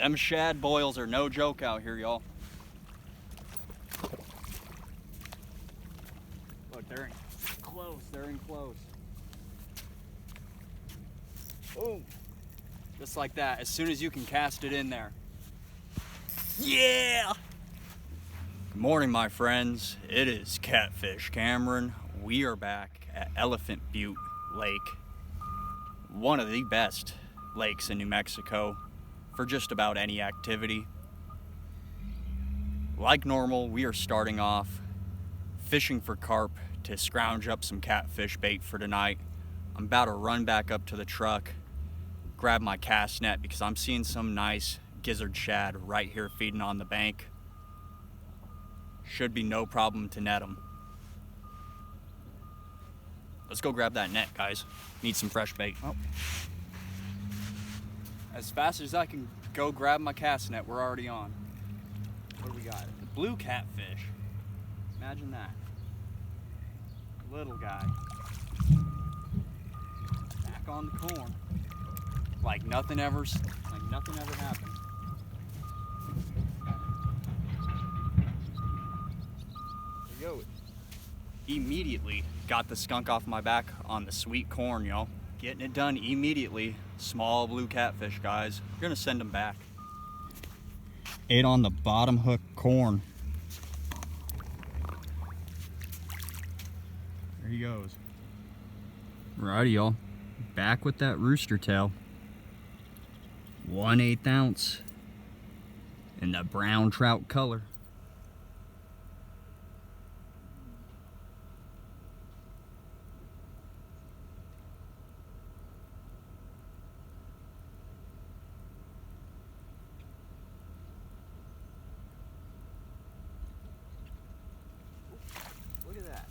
Them shad boils are no joke out here, y'all. Look, they're in close, they're in close. Boom. Just like that, as soon as you can cast it in there. Yeah! Good morning, my friends. It is Catfish Cameron. We are back at Elephant Butte Lake, one of the best lakes in New Mexico for just about any activity. Like normal, we are starting off fishing for carp to scrounge up some catfish bait for tonight. I'm about to run back up to the truck, grab my cast net because I'm seeing some nice gizzard shad right here feeding on the bank. Should be no problem to net them. Let's go grab that net, guys. Need some fresh bait. Oh. As fast as I can go grab my cast net, we're already on. What do we got? The blue catfish. Imagine that. Little guy. Back on the corn. Like nothing ever happened. There you go. Immediately got the skunk off my back on the sweet corn, y'all. Getting it done immediately. Small blue catfish, guys. We're gonna send them back. Ate on the bottom hook corn. There he goes. Righty, y'all. Back with that rooster tail. 1/8 ounce in the brown trout color. Look at that.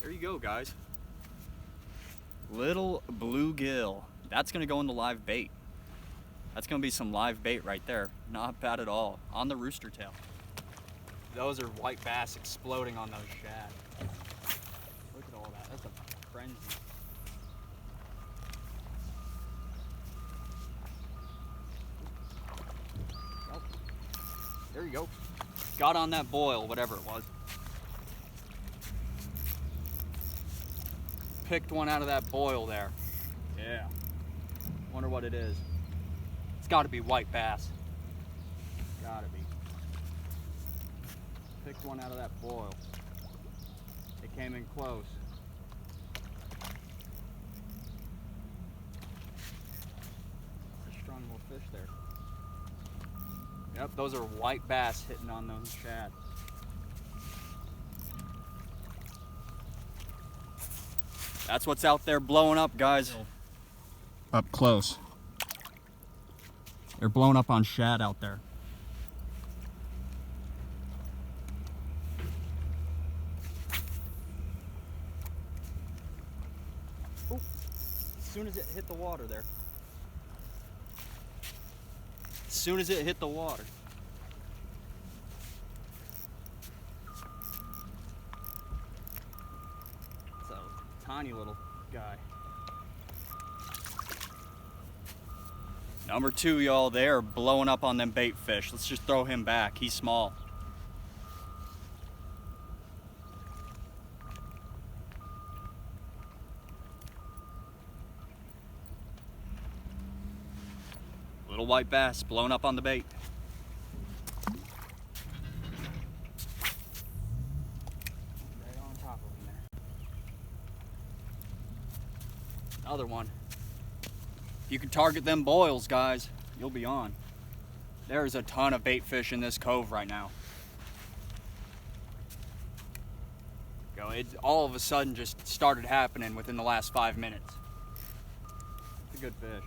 There you go, guys. Little bluegill. That's gonna go in the live bait. That's gonna be some live bait right there. Not bad at all. On the rooster tail. Those are white bass exploding on those shad. Look at all that. That's a frenzy. Oh. There you go. Got on that boil, whatever it was. Picked one out of that boil there. Yeah. Wonder what it is. It's gotta be white bass. Gotta be. Picked one out of that boil. It came in close. A strong little fish there. Yep, those are white bass hitting on those shad. That's what's out there blowing up, guys. Up close. They're blowing up on shad out there. Ooh. As soon as it hit the water there. As soon as it hit the water. Tiny little guy. Number 2, y'all, they are blowing up on them bait fish. Let's just throw him back. He's small. Little white bass blowing up on the bait. Another one. If you can target them boils, guys, you'll be on. There's a ton of bait fish in this cove right now. It all of a sudden just started happening within the last 5 minutes. It's a good fish.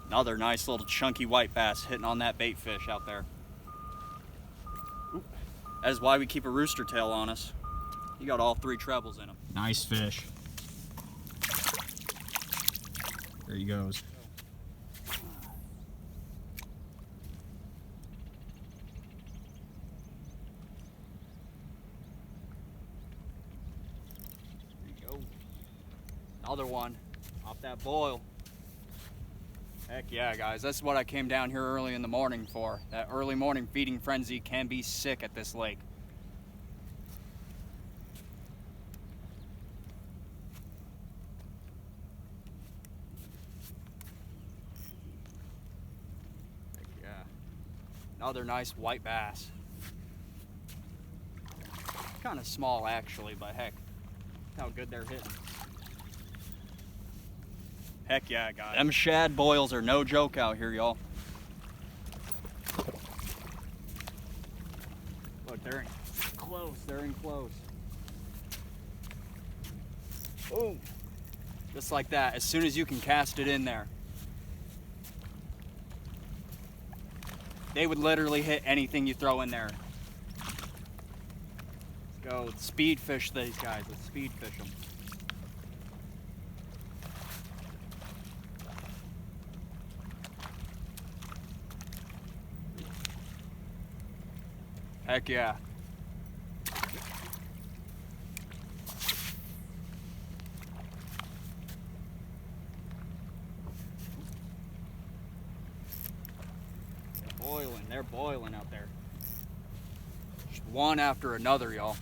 Another nice little chunky white bass hitting on that bait fish out there. That is why we keep a rooster tail on us. You got all 3 trebles in them. Nice fish. There he goes. There Another one off that boil. Heck yeah, guys. That's what I came down here early in the morning for. That early morning feeding frenzy can be sick at this lake. Heck yeah. Another nice white bass. Kind of small actually, but heck, look how good they're hitting. Heck yeah, guys. Them shad boils are no joke out here, y'all. Look, they're in close. They're in close. Boom. Just like that, as soon as you can cast it in there. They would literally hit anything you throw in there. Let's go. Let's speed fish these guys. Let's speed fish them. Heck yeah. They're boiling out there. Just one after another, y'all.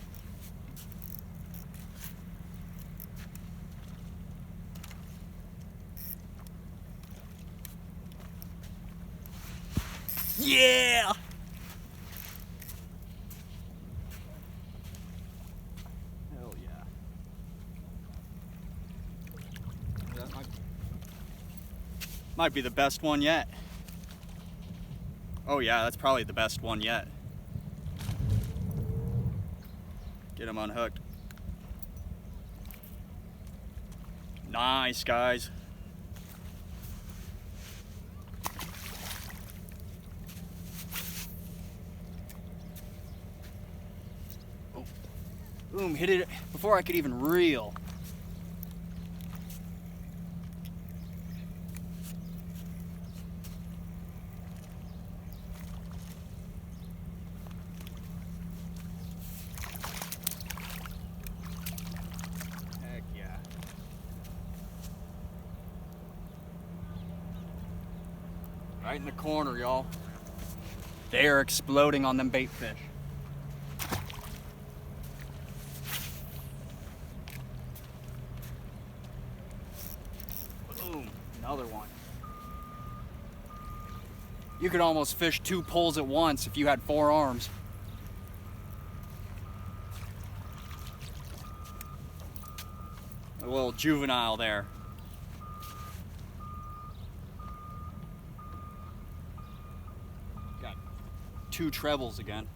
Yeah! Hell yeah. That might be the best one yet. Oh yeah, that's probably the best one yet. Get him unhooked. Nice, guys. Oh. Boom, hit it before I could even reel. Right in the corner, y'all. They are exploding on them bait fish. Boom, another one. You could almost fish 2 poles at once if you had 4 arms. A little juvenile there. Got 2 trebles again.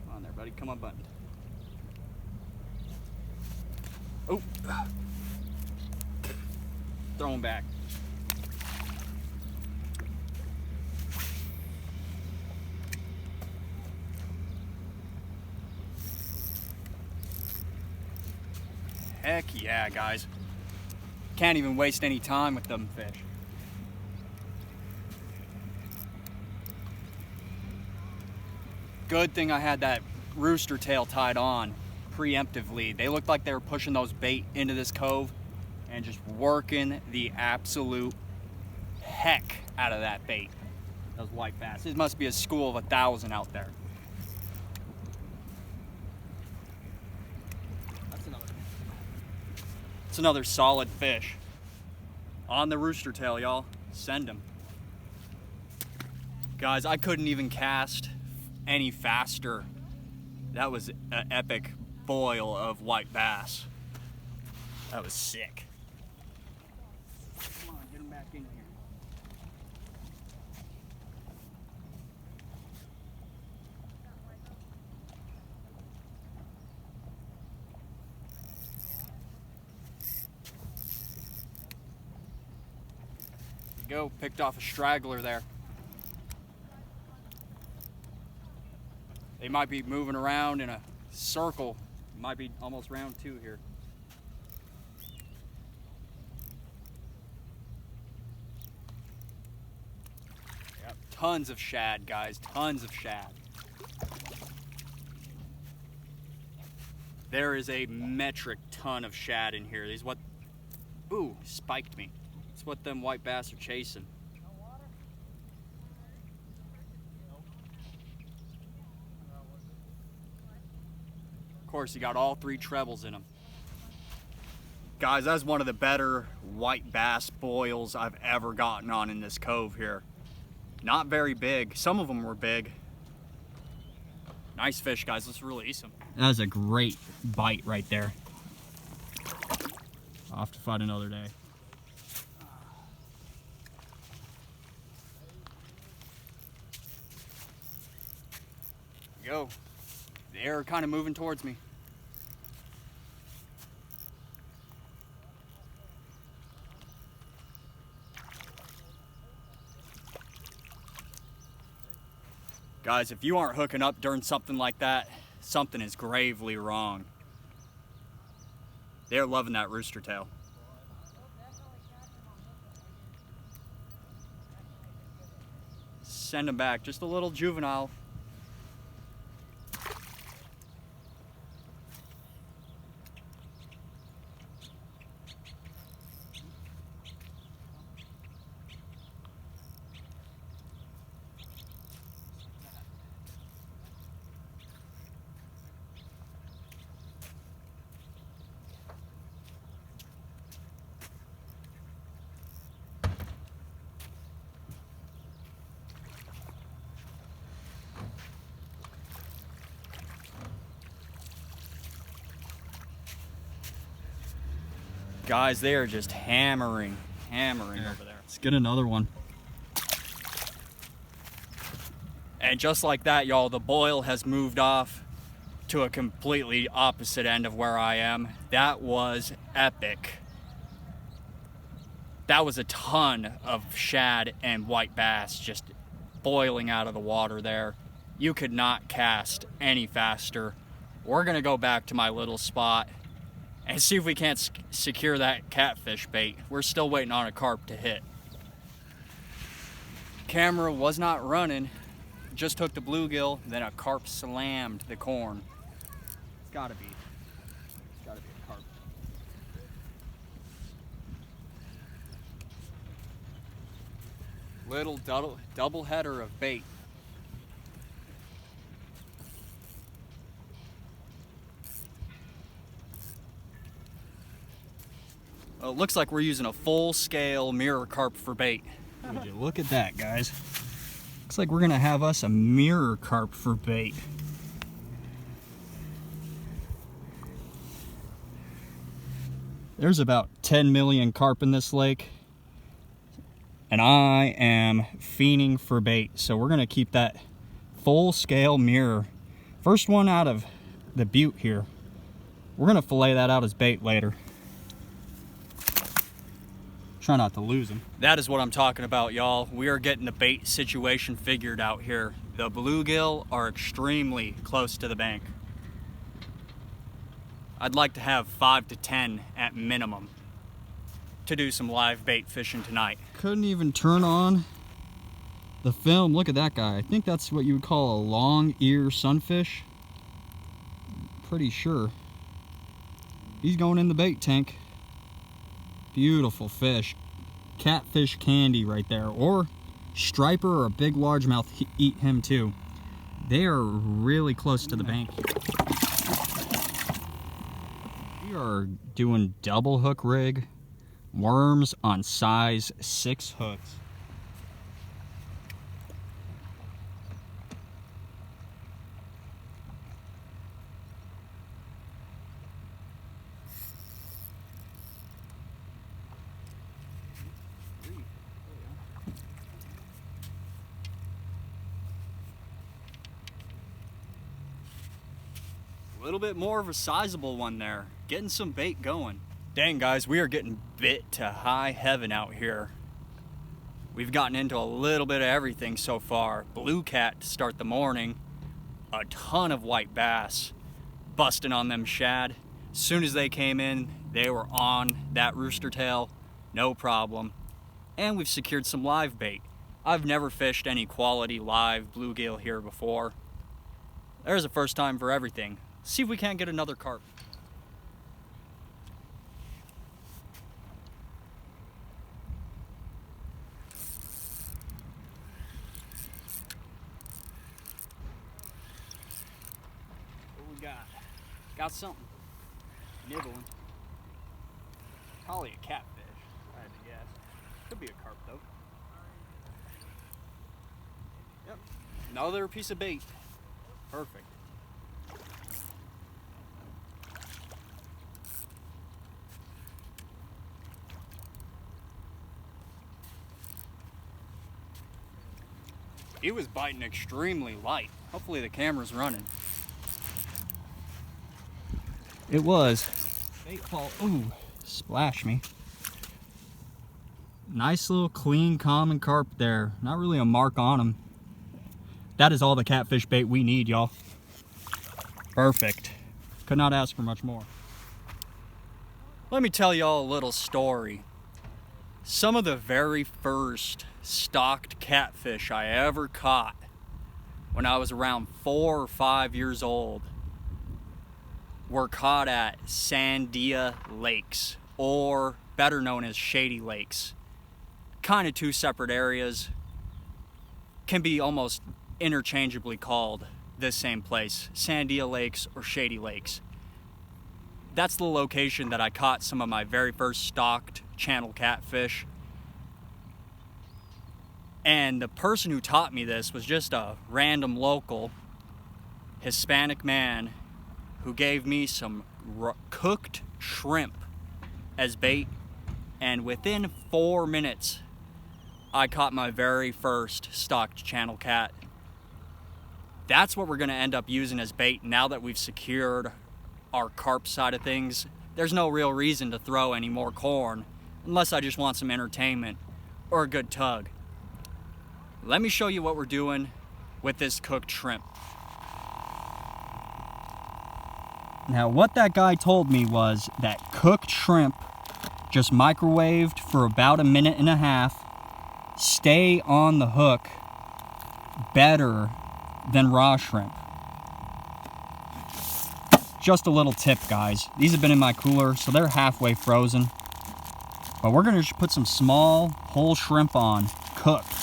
Come on there, buddy. Come on, button. Oh. Throw him back. Heck yeah, guys. Can't even waste any time with them fish. Good thing I had that rooster tail tied on preemptively. They looked like they were pushing those bait into this cove and just working the absolute heck out of that bait. Those white bass. It must be a school of 1,000 out there. It's another solid fish. On the rooster tail, y'all. Send him. Guys, I couldn't even cast any faster. That was an epic boil of white bass. That was sick. Come on, get him back in here. Go, picked off a straggler there. They might be moving around in a circle. Might be almost round 2 here. Yep, tons of shad, guys, tons of shad. There is a metric ton of shad in here. These what, ooh, spiked me. It's what them white bass are chasing. Of course, you got all 3 trebles in them. Guys, that's one of the better white bass boils I've ever gotten on in this cove here. Not very big. Some of them were big. Nice fish, guys. Let's release them. That was a great bite right there. I'll have to find another day. There we go. The air kind of moving towards me. Guys, if you aren't hooking up during something like that, something is gravely wrong. They're loving that rooster tail. Send them back, just a little juvenile. Guys, they are just hammering over there. Let's get another one. And just like that, y'all, the boil has moved off to a completely opposite end of where I am. That was epic. That was a ton of shad and white bass just boiling out of the water there. You could not cast any faster. We're gonna go back to my little spot and see if we can't secure that catfish bait. We're still waiting on a carp to hit. Camera was not running. Just took the bluegill, then a carp slammed the corn. It's gotta be a carp. Little double header of bait. Well, it looks like we're using a full-scale mirror carp for bait. Would you look at that, guys? Looks like we're gonna have us a mirror carp for bait. There's about 10 million carp in this lake, and I am fiending for bait. So we're gonna keep that full-scale mirror. First one out of the butte here. We're gonna fillet that out as bait later. Try not to lose them. That is what I'm talking about, y'all. We are getting the bait situation figured out here. The bluegill are extremely close to the bank. I'd like to have 5 to 10 at minimum to do some live bait fishing tonight. Couldn't even turn on the film. Look at that guy. I think that's what you would call a long ear sunfish. Pretty sure. He's going in the bait tank. Beautiful fish. Catfish candy right there. Or striper or a big largemouth eat him too. They are really close to the bank here. We are doing double hook rig worms on size 6 hooks. A little bit more of a sizable one there. Getting some bait going. Dang, guys, we are getting bit to high heaven out here. We've gotten into a little bit of everything so far. Blue cat to start the morning. A ton of white bass. Busting on them shad. As soon as they came in, they were on that rooster tail. No problem. And we've secured some live bait. I've never fished any quality live bluegill here before. There's a first time for everything. See if we can't get another carp. we got? Got something. Nibbling. Probably a catfish, if I had to guess. Could be a carp though. Yep. Another piece of bait. Perfect. He was biting extremely light. Hopefully the camera's running. It was. Bait fall. Ooh, splash me. Nice little clean common carp there. Not really a mark on him. That is all the catfish bait we need, y'all. Perfect. Could not ask for much more. Let me tell y'all a little story. Some of the very first stocked catfish I ever caught when I was around 4 or 5 years old were caught at Sandia Lakes, or better known as Shady Lakes. Kind of two separate areas, can be almost interchangeably called this same place, Sandia Lakes or Shady Lakes. That's the location that I caught some of my very first stocked channel catfish. And the person who taught me this was just a random local Hispanic man who gave me some cooked shrimp as bait, and within 4 minutes I caught my very first stocked channel cat. That's what we're going to end up using as bait now that we've secured our carp side of things. There's no real reason to throw any more corn unless I just want some entertainment or a good tug. Let me show you what we're doing with this cooked shrimp. Now, what that guy told me was that cooked shrimp, just microwaved for about 1.5 minutes, stay on the hook better than raw shrimp. Just a little tip, guys. These have been in my cooler, so they're halfway frozen. But we're gonna just put some small whole shrimp on, cooked.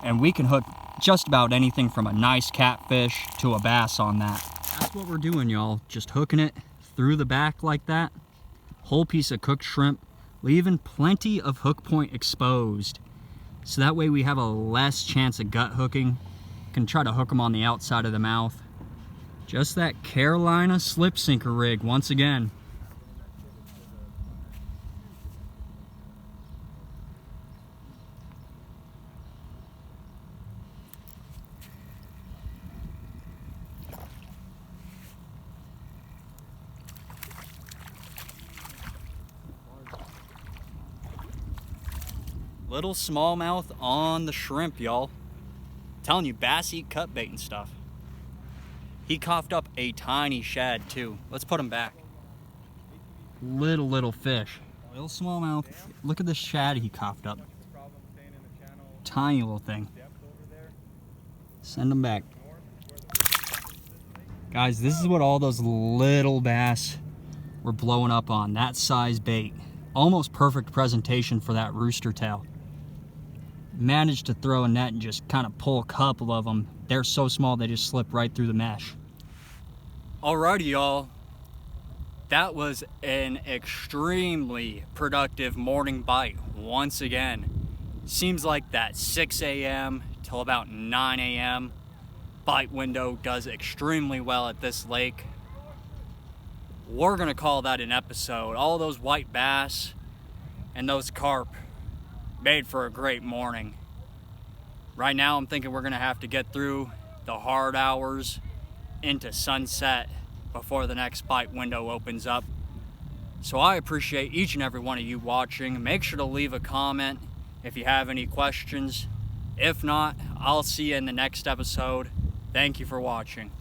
And we can hook just about anything from a nice catfish to a bass on that. That's what we're doing, y'all. Just hooking it through the back like that. Whole piece of cooked shrimp, leaving plenty of hook point exposed. So that way we have a less chance of gut hooking. Can try to hook them on the outside of the mouth. Just that Carolina slip sinker rig once again. Little smallmouth on the shrimp, y'all. Telling you, bass eat cut bait and stuff. He coughed up a tiny shad too. Let's put him back. Little fish. Little smallmouth. Look at the shad he coughed up. Tiny little thing. Send him back. Guys, this is what all those little bass were blowing up on. That size bait. Almost perfect presentation for that rooster tail. Managed to throw a net and just kind of pull a couple of them. They're so small they just slip right through the mesh. Alrighty, y'all. That was an extremely productive morning bite once again. Seems like that 6 a.m. till about 9 a.m. bite window does extremely well at this lake. We're gonna call that an episode. All those white bass and those carp made for a great morning. Right now I'm thinking we're gonna have to get through the hard hours into sunset before the next bite window opens up. So I appreciate each and every one of you watching. Make sure to leave a comment if you have any questions. If not, I'll see you in the next episode. Thank you for watching.